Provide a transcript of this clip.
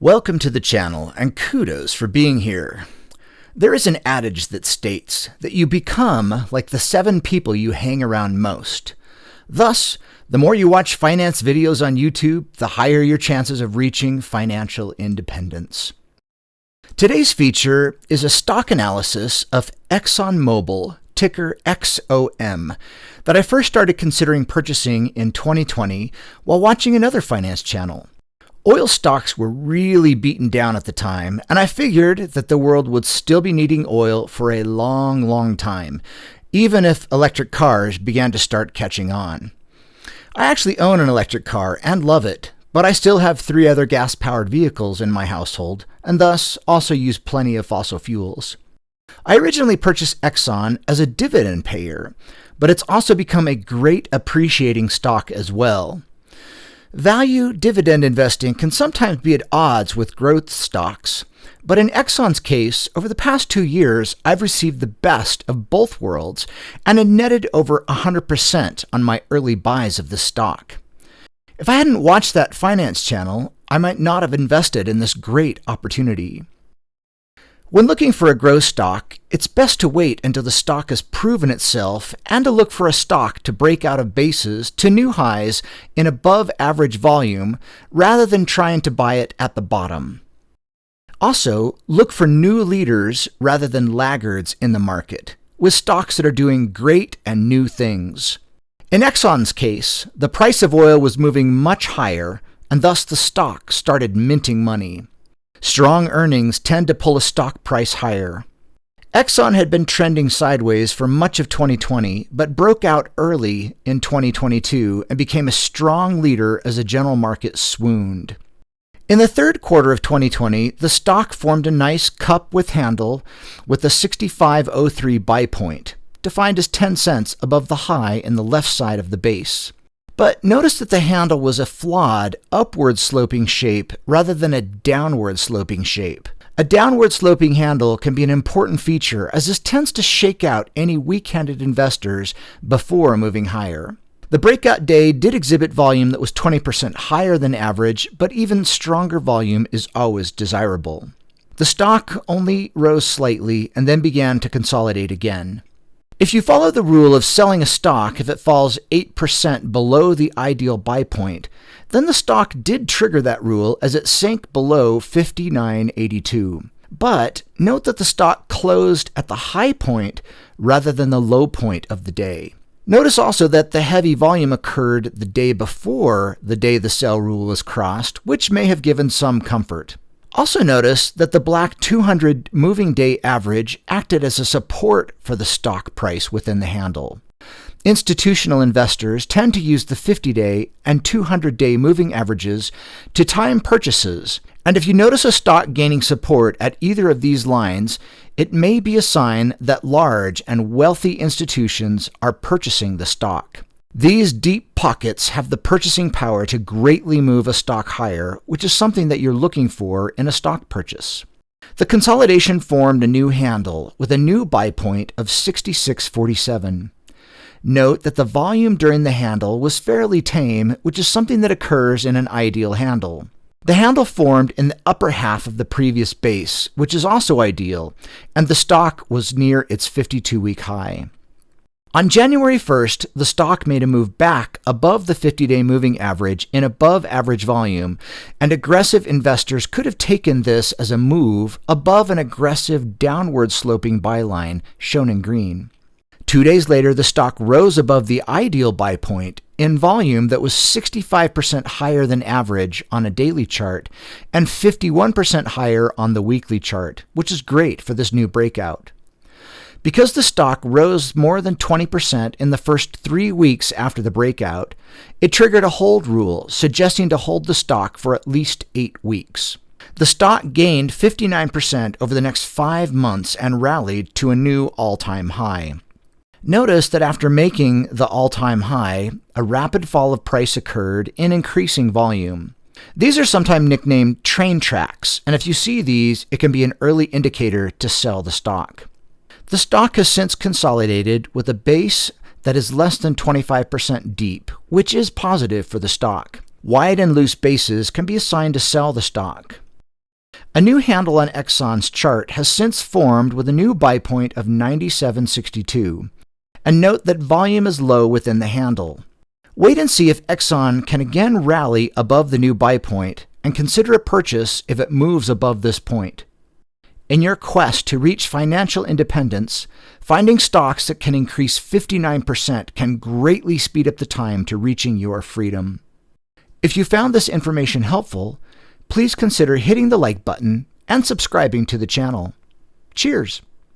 Welcome to the channel, and kudos for being here. There is an adage that states that you become like the 7 people you hang around most. Thus, the more you watch finance videos on YouTube, the higher your chances of reaching financial independence. Today's feature is a stock analysis of ExxonMobil, ticker XOM, that I first started considering purchasing in 2020 while watching another finance channel. Oil stocks were really beaten down at the time, and I figured that the world would still be needing oil for a long time, even if electric cars began to start catching on. I actually own an electric car and love it, but I still have 3 other gas-powered vehicles in my household, and thus also use plenty of fossil fuels. I originally purchased Exxon as a dividend payer, but it's also become a great appreciating stock as well. Value dividend investing can sometimes be at odds with growth stocks, but in Exxon's case, over the past 2 years, I've received the best of both worlds and have netted over 100% on my early buys of the stock. If I hadn't watched that finance channel, I might not have invested in this great opportunity. When looking for a growth stock, it's best to wait until the stock has proven itself and to look for a stock to break out of bases to new highs in above average volume rather than trying to buy it at the bottom. Also, look for new leaders rather than laggards in the market, with stocks that are doing great and new things. In Exxon's case, the price of oil was moving much higher, and thus the stock started minting money. Strong earnings tend to pull a stock price higher. Exxon had been trending sideways for much of 2020, but broke out early in 2022 and became a strong leader as the general market swooned. In the third quarter of 2020, the stock formed a nice cup with handle with a 65.03 buy point, defined as 10 cents above the high in the left side of the base. But notice that the handle was a flawed, upward-sloping shape rather than a downward-sloping shape. A downward-sloping handle can be an important feature as this tends to shake out any weak-handed investors before moving higher. The breakout day did exhibit volume that was 20% higher than average, but even stronger volume is always desirable. The stock only rose slightly and then began to consolidate again. If you follow the rule of selling a stock if it falls 8% below the ideal buy point, then the stock did trigger that rule as it sank below 59.82. But note that the stock closed at the high point rather than the low point of the day. Notice also that the heavy volume occurred the day before the day the sell rule was crossed, which may have given some comfort. Also notice that the black 200 moving day average acted as a support for the stock price within the handle. Institutional investors tend to use the 50-day and 200-day moving averages to time purchases, and if you notice a stock gaining support at either of these lines, it may be a sign that large and wealthy institutions are purchasing the stock. These deep pockets have the purchasing power to greatly move a stock higher, which is something that you're looking for in a stock purchase. The consolidation formed a new handle with a new buy point of 66.47. Note that the volume during the handle was fairly tame, which is something that occurs in an ideal handle. The handle formed in the upper half of the previous base, which is also ideal, and the stock was near its 52-week high. On January 1st, the stock made a move back above the 50-day moving average in above average volume, and aggressive investors could have taken this as a move above an aggressive downward sloping buy line shown in green. 2 days later, the stock rose above the ideal buy point in volume that was 65% higher than average on a daily chart and 51% higher on the weekly chart, which is great for this new breakout. Because the stock rose more than 20% in the first 3 weeks after the breakout, it triggered a hold rule, suggesting to hold the stock for at least 8 weeks. The stock gained 59% over the next 5 months and rallied to a new all-time high. Notice that after making the all-time high, a rapid fall of price occurred in increasing volume. These are sometimes nicknamed train tracks, and if you see these, it can be an early indicator to sell the stock. The stock has since consolidated with a base that is less than 25% deep, which is positive for the stock. Wide and loose bases can be a sign to sell the stock. A new handle on Exxon's chart has since formed with a new buy point of 97.62. And note that volume is low within the handle. Wait and see if Exxon can again rally above the new buy point and consider a purchase if it moves above this point. In your quest to reach financial independence, finding stocks that can increase 59% can greatly speed up the time to reaching your freedom. If you found this information helpful, please consider hitting the like button and subscribing to the channel. Cheers!